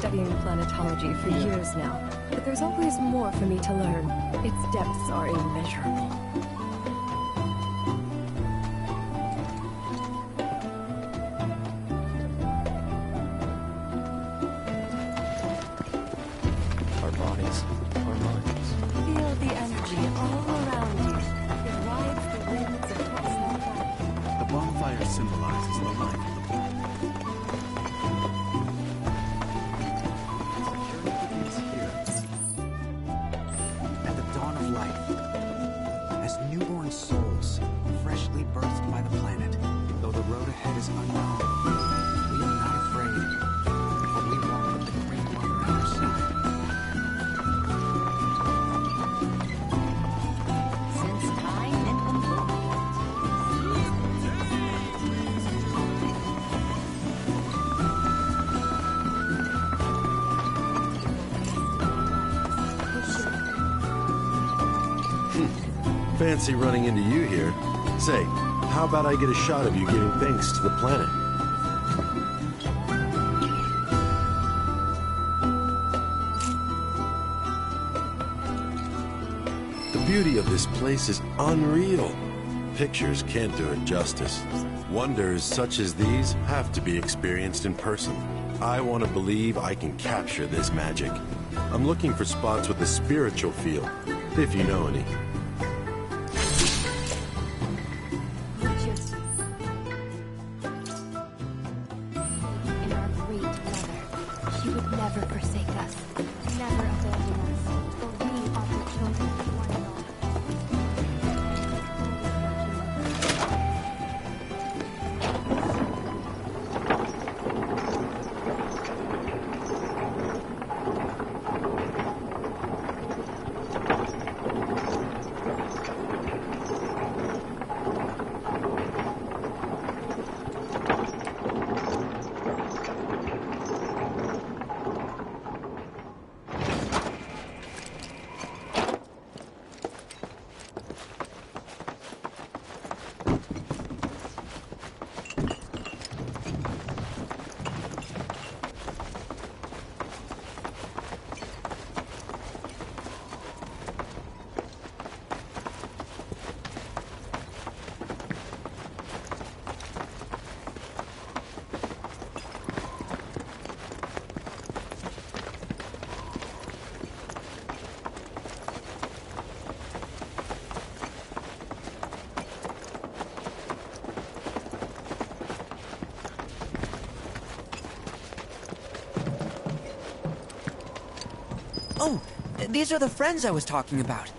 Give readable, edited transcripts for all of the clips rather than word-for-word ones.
studying planetology for years now, but there's always more for me to learn. Its depths are immeasurable. Our bodies, our minds. Feel the energy all around you. It rides the winds of Cosmo Canyon. The bonfire symbolizes the life of the planet. The journey begins here. At the dawn of life. As newborn souls, freshly birthed by the planet. Though the road ahead is unknown, we are not afraid. For we walk with the Great Mother at our side. Since time Fancy running into you here. Say, how about I get a shot of you giving thanks to the planet? The beauty of this place is unreal. Pictures can't do it justice. Wonders such as these have to be experienced in person. I want to believe I can capture this magic. I'm looking for spots with a spiritual feel, if you know any. in our great mother, she would never forsake us, never abandon us, for we are the children of one another. Oh, these are the friends I was talking about.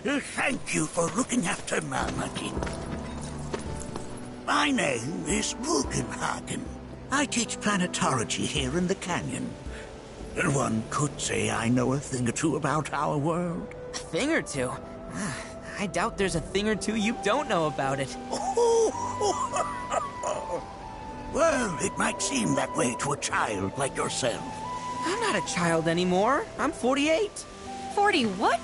Thank you for looking after Malmaki. My name is Rugenhagen. I teach planetology here in the canyon. One could say I know a thing or two about our world. A thing or two? I doubt there's a thing or two you don't know about it. Well, it might seem that way to a child like yourself. I'm not a child anymore. I'm 48. 40 what?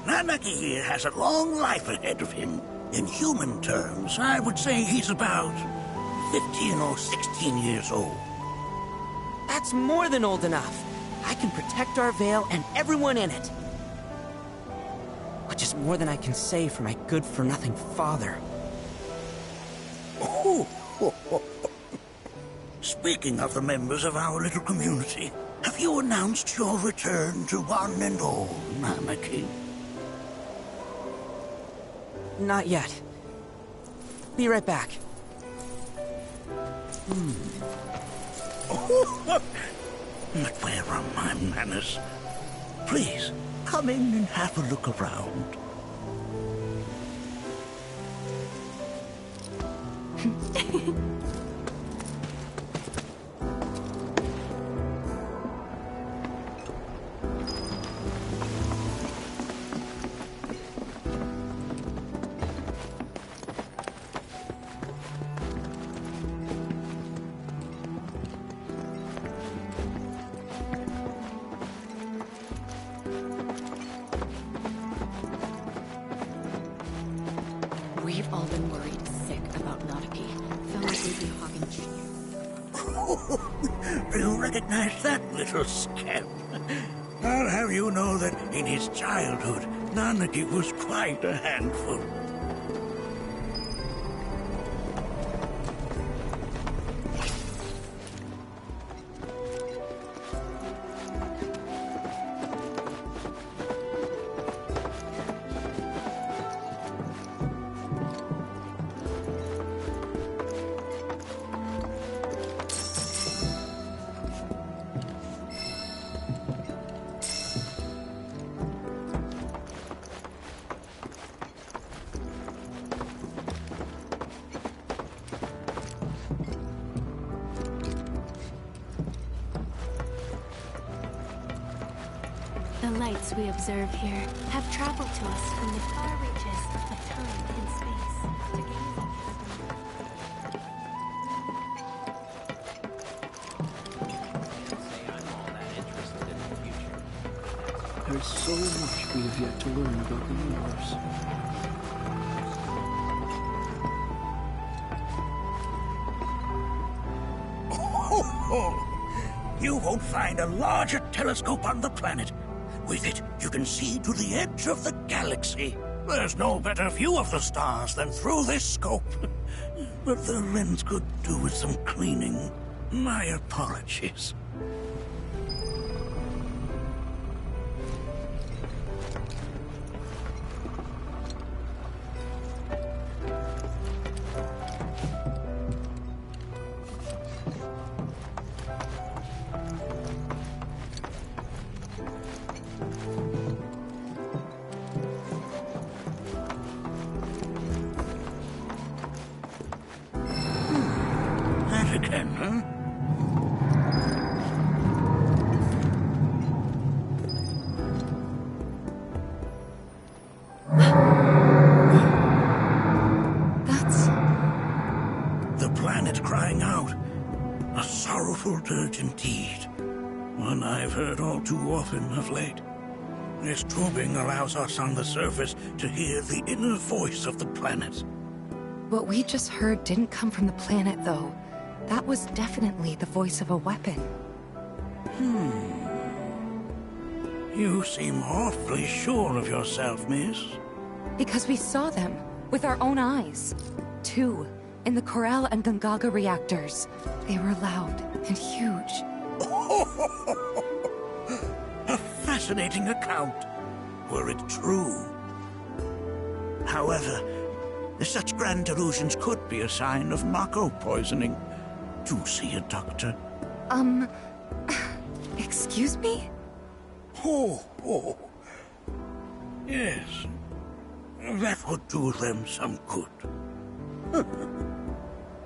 Nanaki here has a long life ahead of him. In human terms, I would say he's about 15 or 16 years old. That's more than old enough. I can protect our Vale and everyone in it. Which is more than I can say for my good-for-nothing father. Speaking of the members of our little community, have you announced your return to one and all, Nanaki? Not yet. Be right back. But where are my manners? Please, come in and have a look around. We've all been worried sick about Nanaki. You recognize that little scamp? I'll have you know that in his childhood, Nanaki was quite a handful. The lights we observe here have traveled to us from the far reaches of time and space to gaze There's so much we have yet to learn about the universe. You won't find a larger telescope on the planet. With it, you can see to the edge of the galaxy. There's no better view of the stars than through this scope. But the lens could do with some cleaning. My apologies. Again, huh? That's... The planet crying out. A sorrowful dirge indeed. One I've heard all too often of late. This tubing allows us on the surface to hear the inner voice of the planet. What we just heard didn't come from the planet, though. That was definitely the voice of a weapon. You seem awfully sure of yourself, miss. Because we saw them, with our own eyes. 2, in the Corel and Gungaga reactors. They were loud and huge. A fascinating account, were it true. However, such grand delusions could be a sign of Mako poisoning. Do see a doctor. Excuse me? Oh. Yes. That would do them some good.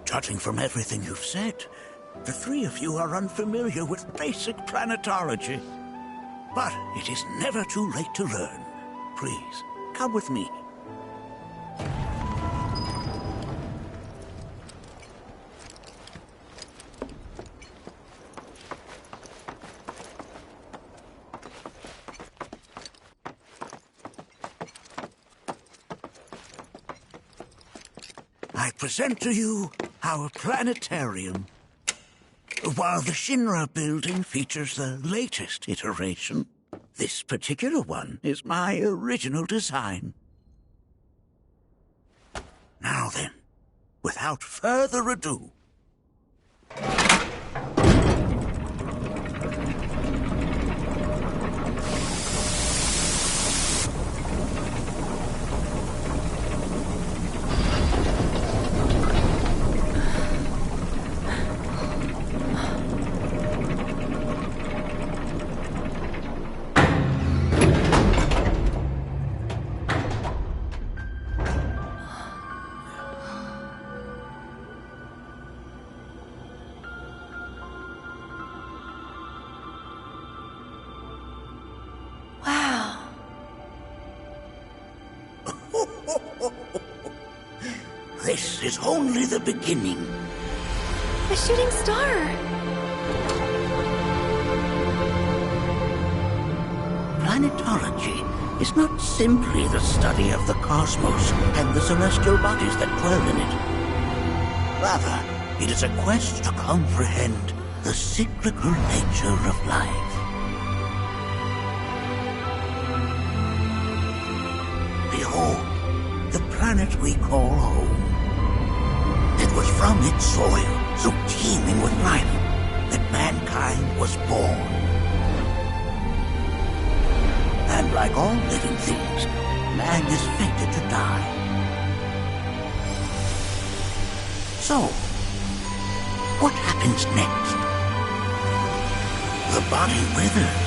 Judging from everything you've said, the three of you are unfamiliar with basic planetology. But it is never too late to learn. Please, come with me. I present to you our planetarium. While the Shinra building features the latest iteration, this particular one is my original design. Now then, without further ado, this is only the beginning. A shooting star! Planetology is not simply the study of the cosmos and the celestial bodies that dwell in it, Rather, it is a quest to comprehend the cyclical nature of life. Behold, the planet we call home. It was from its soil, so teeming with life, that mankind was born. And like all living things, man is fated to die. So, what happens next? The body withers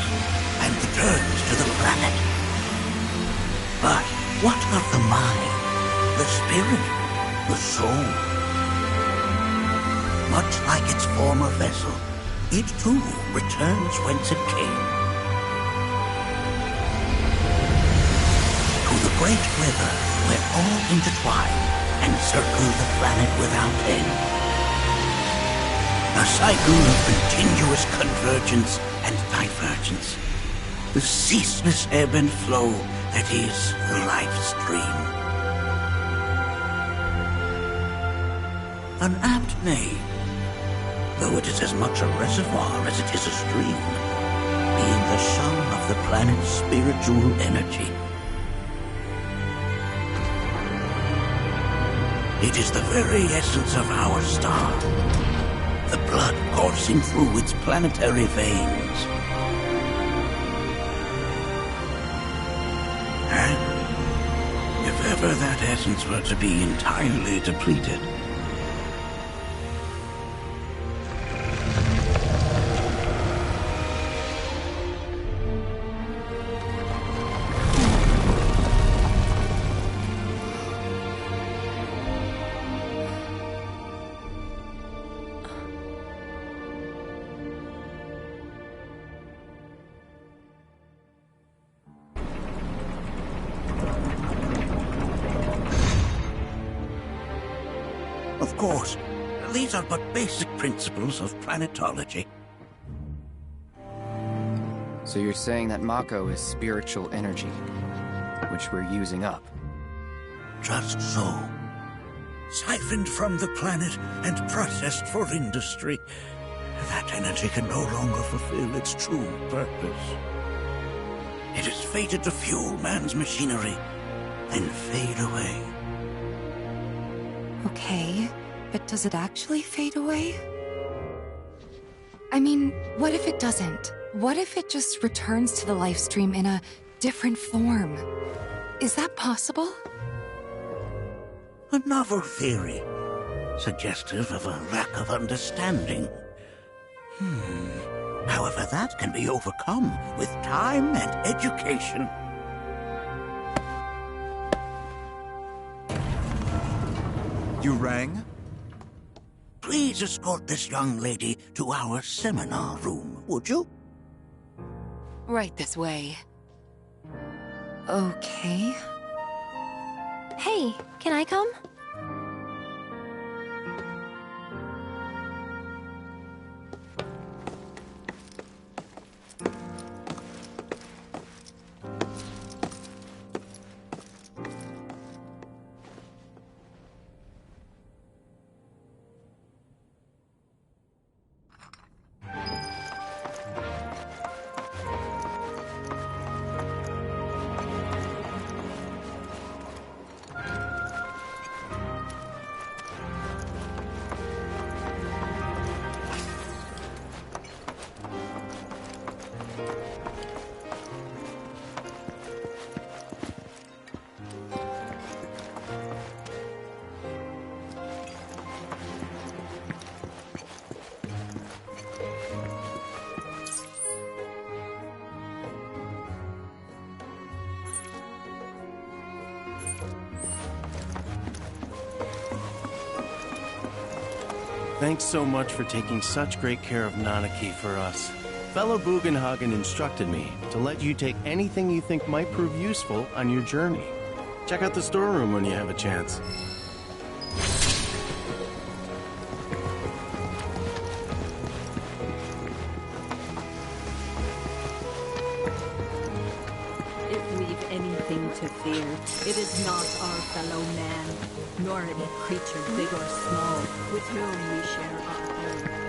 and returns to the planet. But what of the mind, the spirit, the soul? Much like its former vessel, it too returns whence it came. To the great river where all intertwine and circle the planet without end. A cycle of continuous convergence and divergence. The ceaseless ebb and flow that is the life stream. An apt name, though it is as much a reservoir as it is a stream, being the sum of the planet's spiritual energy. It is the very essence of our star, the blood coursing through its planetary veins. And if ever that essence were to be entirely depleted, of course, these are but basic principles of planetology. So you're saying that Mako is spiritual energy, which we're using up? Just so. Siphoned from the planet and processed for industry, that energy can no longer fulfill its true purpose. It is fated to fuel man's machinery, then fade away. Okay, but does it actually fade away? I mean, what if it doesn't? What if it just returns to the life stream in a different form? Is that possible? A novel theory, suggestive of a lack of understanding. However, that can be overcome with time and education. You rang? Please escort this young lady to our seminar room, would you? Right this way. Okay. Hey, can I come? Thanks so much for taking such great care of Nanaki for us. Fellow Bugenhagen instructed me to let you take anything you think might prove useful on your journey. Check out the storeroom when you have a chance. If we've anything to fear. It is not our fellow man, nor any creature big or small, with whom we share our home.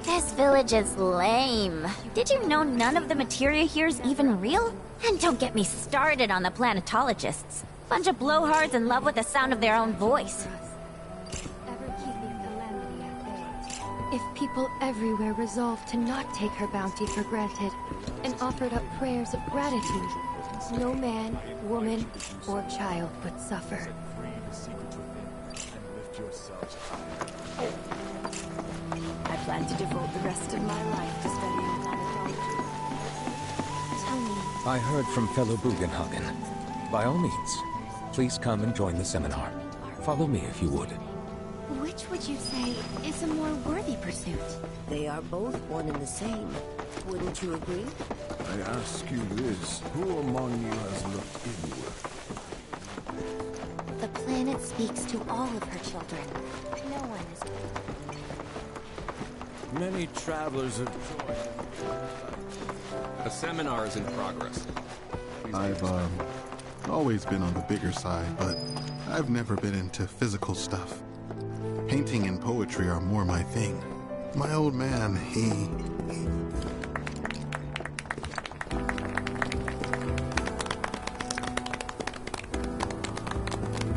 This village is lame. Did you know none of the materia here is even real? And don't get me started on the planetologists. Bunch of blowhards in love with the sound of their own voice. Ever keeping calamity at bay. If people everywhere resolved to not take her bounty for granted, and offered up prayers of gratitude, no man, woman, or child would suffer. I plan to devote the rest of my life to studying planetology. Tell me, I heard from fellow Bugenhagen. By all means, please come and join the seminar. Follow me if you would. which would you say is a more worthy pursuit? They are both one and the same. Wouldn't you agree? I ask you this, who among you has looked inward? The planet speaks to all of her children. No one is... Many travelers have joined. A seminar is in progress. I've, always been on the bigger side, but I've never been into physical stuff. Painting and poetry are more my thing. My old man,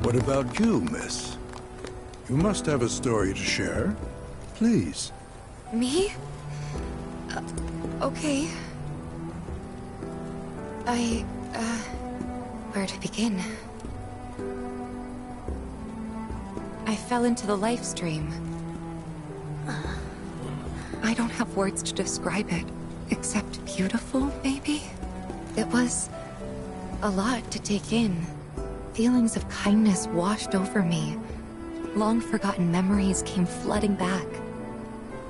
What about you, miss? You must have a story to share. Please. Me? Okay. Where to begin? I fell into the life stream. I don't have words to describe it, except beautiful, maybe? It was a lot to take in. Feelings of kindness washed over me. Long-forgotten memories came flooding back.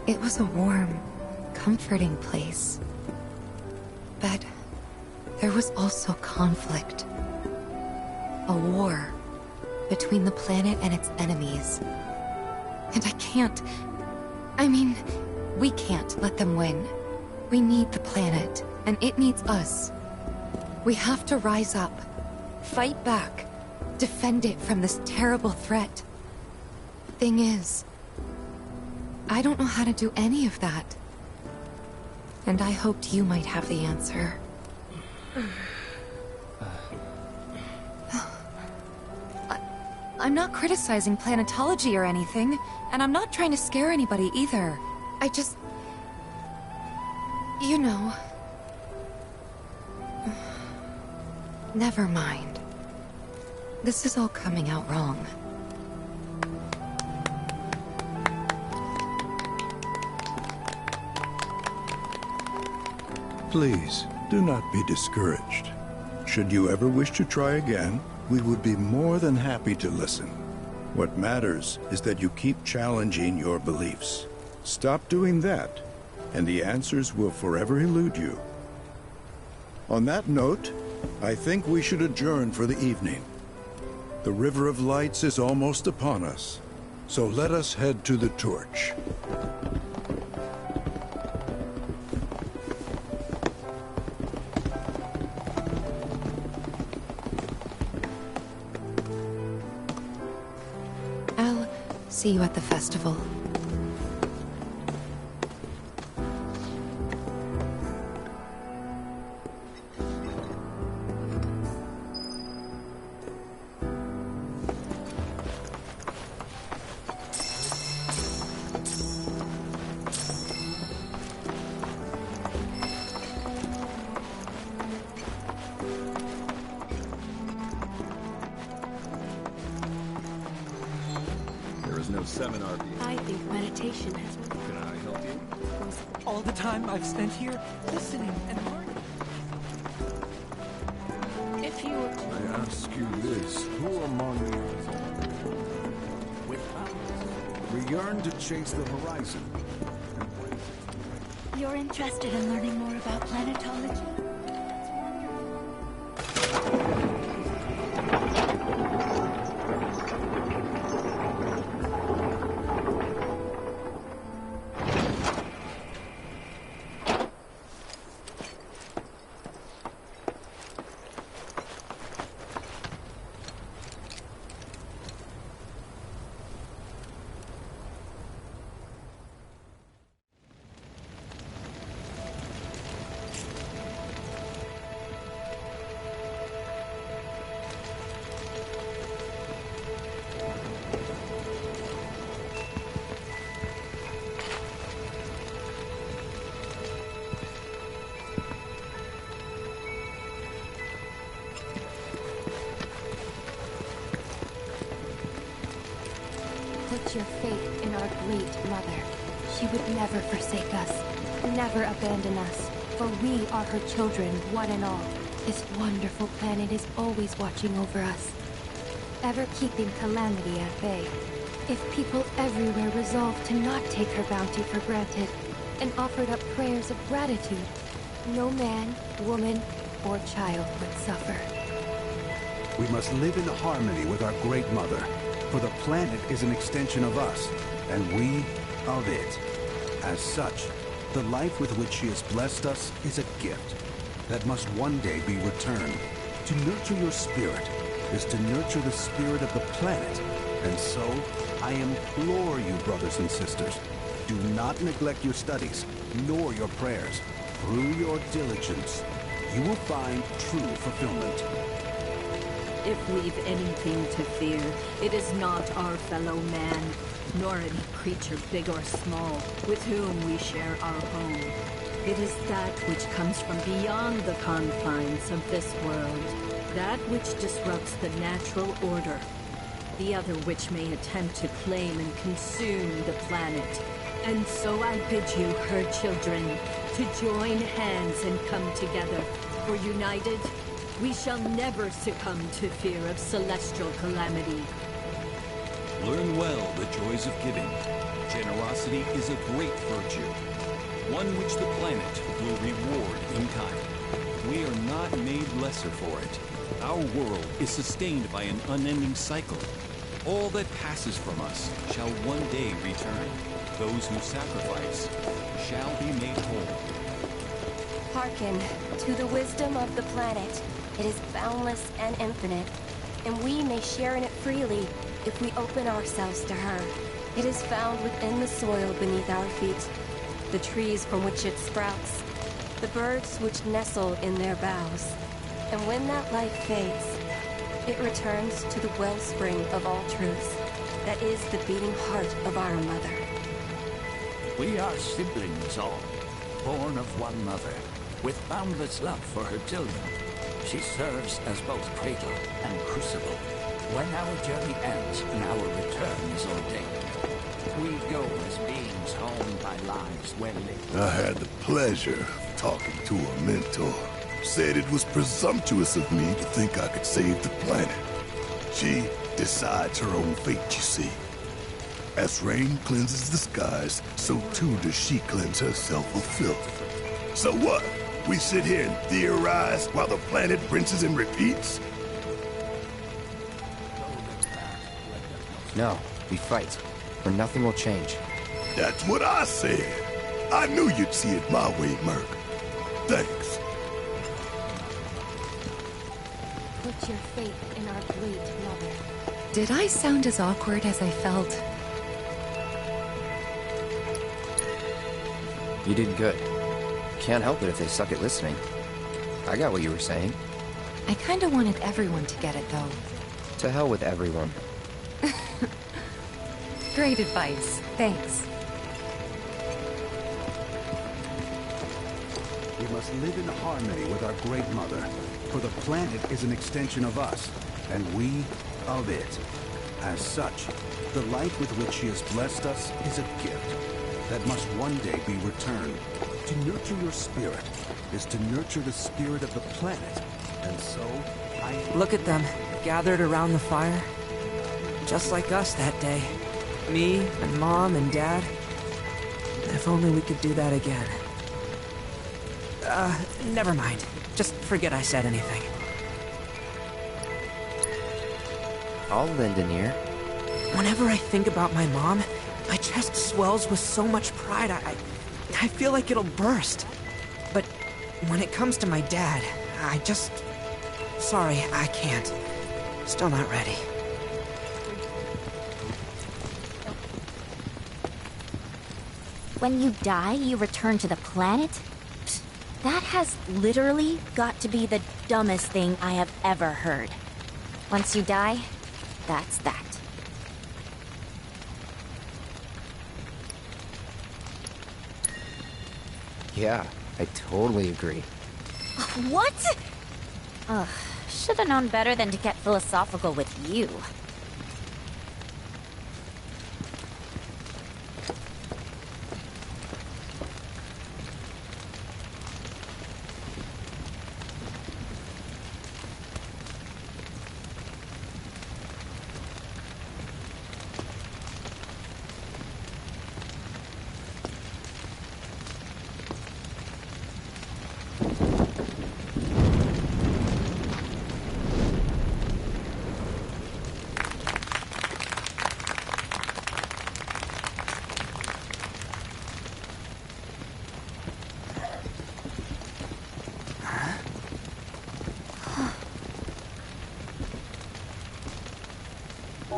It was a warm, comforting place. But there was also conflict. A war between the planet and its enemies. And we can't let them win. We need the planet, and it needs us. We have to rise up, fight back, defend it from this terrible threat. Thing is, I don't know how to do any of that. And I hoped you might have the answer. I'm not criticizing planetology or anything, and I'm not trying to scare anybody either. I just... You know... Never mind. This is all coming out wrong. Please, do not be discouraged. Should you ever wish to try again, we would be more than happy to listen. What matters is that you keep challenging your beliefs. Stop doing that, and the answers will forever elude you. On that note, I think we should adjourn for the evening. The River of Lights is almost upon us, so let us head to the torch. I'll see you at the festival. No seminar. I think meditation has... Can I help you? All the time I've spent here, listening and learning. If you... I ask you this, who among you... We yearn to chase the horizon. You're interested in learning more about planetology? Put your faith in our great mother. She would never forsake us, never abandon us, for we are her children, one and all. This wonderful planet is always watching over us, ever keeping calamity at bay. If people everywhere resolved to not take her bounty for granted, and offered up prayers of gratitude, no man, woman, or child would suffer. We must live in harmony with our Great Mother, for the planet is an extension of us, and we of it. As such, the life with which she has blessed us is a gift that must one day be returned. To nurture your spirit is to nurture the spirit of the planet, and so I implore you, brothers and sisters, do not neglect your studies, nor your prayers. Through your diligence, you will find true fulfillment. If we've anything to fear, it is not our fellow man, nor any creature big or small, with whom we share our home. It is that which comes from beyond the confines of this world, that which disrupts the natural order, the other which may attempt to claim and consume the planet. And so I bid you, her children, to join hands and come together, for united, we shall never succumb to fear of celestial calamity. Learn well the joys of giving. Generosity is a great virtue, one which the planet will reward in kind. We are not made lesser for it. Our world is sustained by an unending cycle. All that passes from us shall one day return. Those who sacrifice shall be made whole. Hearken to the wisdom of the planet. It is boundless and infinite, and we may share in it freely if we open ourselves to her. It is found within the soil beneath our feet, the trees from which it sprouts, the birds which nestle in their boughs. And when that life fades, it returns to the wellspring of all truths, that is the beating heart of our mother. We are siblings all, born of one mother, with boundless love for her children. She serves as both cradle and crucible. When our journey ends and our return is ordained, we go as beings honed by lives well lived. I had the pleasure of talking to a mentor. Said it was presumptuous of me to think I could save the planet. She decides her own fate, you see. As rain cleanses the skies, so too does she cleanse herself of filth. So what? We sit here and theorize while the planet rinses and repeats? No, we fight, or nothing will change. That's what I said. I knew you'd see it my way, Merc. Thanks. Put your faith in our great mother. Did I sound as awkward as I felt? You did good. Can't help it if they suck at listening. I got what you were saying. I kinda wanted everyone to get it, though. To hell with everyone. Great advice. Thanks. We must live in harmony with our Great Mother, for the planet is an extension of us, and we of it. As such, the life with which she has blessed us is a gift that must one day be returned. To nurture your spirit is to nurture the spirit of the planet, and so Look at them, gathered around the fire. Just like us that day. Me, and Mom, and Dad. If only we could do that again. Never mind. Just forget I said anything. I'll lend an ear. Whenever I think about my mom, my chest swells with so much pride, I feel like it'll burst. But when it comes to my dad, I just... Sorry, I can't. Still not ready. When you die, you return to the planet? Psst, that has literally got to be the dumbest thing I have ever heard. Once you die, that's that. Yeah, I totally agree. What? Ugh, should have known better than to get philosophical with you.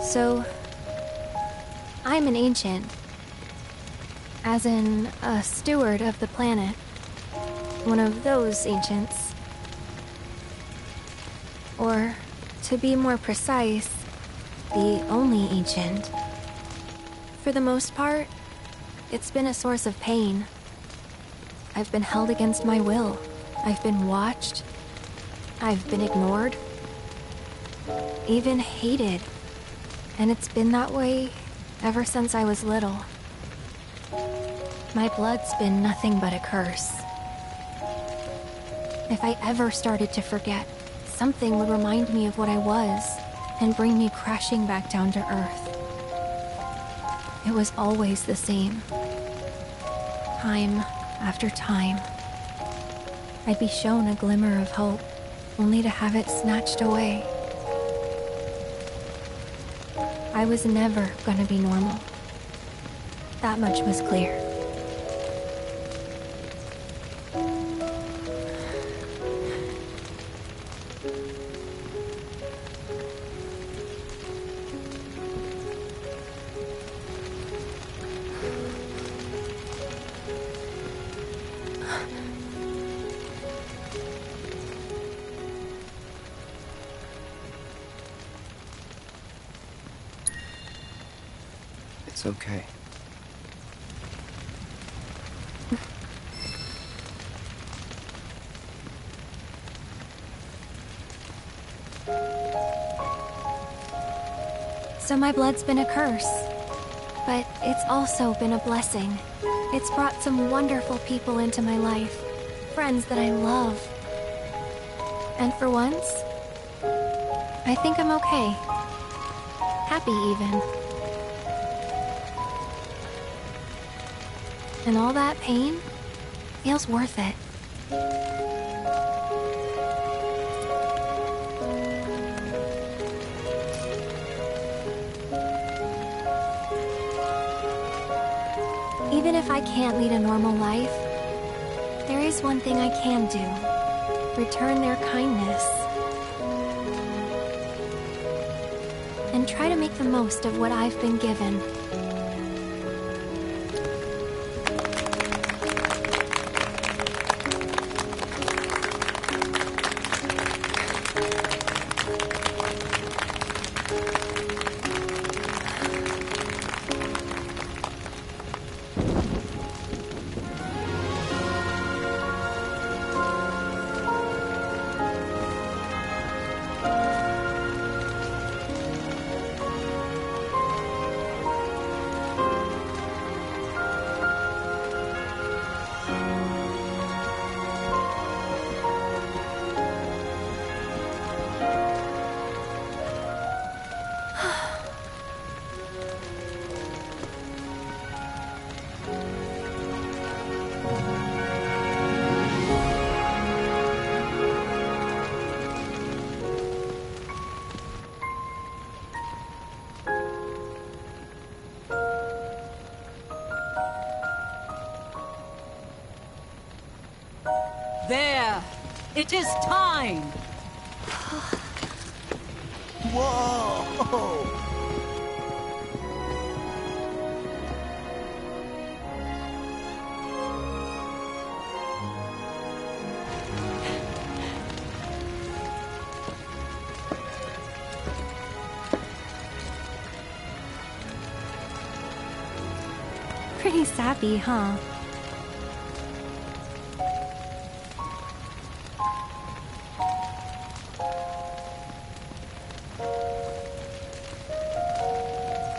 So, I'm an ancient. As in, a steward of the planet. One of those ancients. Or, to be more precise, the only ancient. For the most part, it's been a source of pain. I've been held against my will. I've been watched. I've been ignored. Even hated. And it's been that way ever since I was little. My blood's been nothing but a curse. If I ever started to forget, something would remind me of what I was and bring me crashing back down to Earth. It was always the same. Time after time. I'd be shown a glimmer of hope, only to have it snatched away. I was never gonna be normal. That much was clear. It's okay. So my blood's been a curse, but it's also been a blessing. It's brought some wonderful people into my life, friends that I love. And for once, I think I'm okay. Happy even. And all that pain feels worth it. Even if I can't lead a normal life, there is one thing I can do. Return their kindness. And try to make the most of what I've been given. There! It is time! Whoa! Pretty sappy, huh?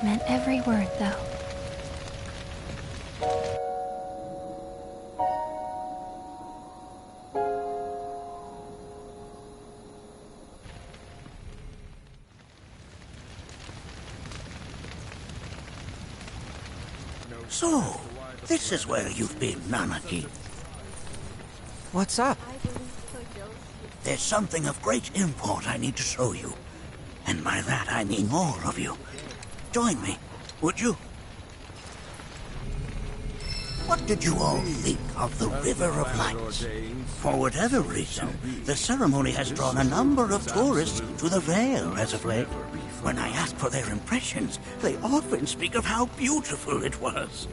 Meant every word, though. So, this is where you've been, Nanaki. What's up? There's something of great import I need to show you. And by that I mean all of you. Join me, would you? What did you all think of the River of Lights? For whatever reason, the ceremony has drawn a number of tourists to the Vale as of late. When I ask for their impressions, they often speak of how beautiful it was.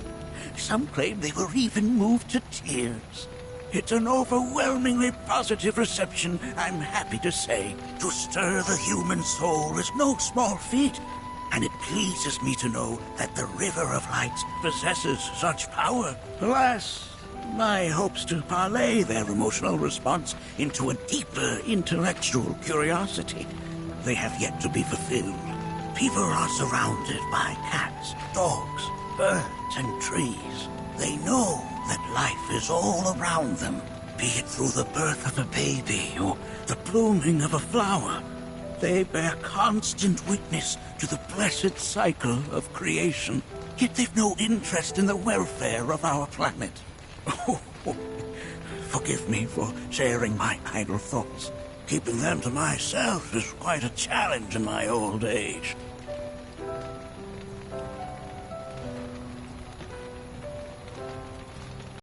Some claim they were even moved to tears. It's an overwhelmingly positive reception, I'm happy to say. To stir the human soul is no small feat, and it pleases me to know that the River of Lights possesses such power. Alas, my hopes to parlay their emotional response into a deeper intellectual curiosity, they have yet to be fulfilled. People are surrounded by cats, dogs, birds, and trees. They know that life is all around them, be it through the birth of a baby or the blooming of a flower. They bear constant witness to the blessed cycle of creation, yet they've no interest in the welfare of our planet. Forgive me for sharing my idle thoughts. Keeping them to myself is quite a challenge in my old age.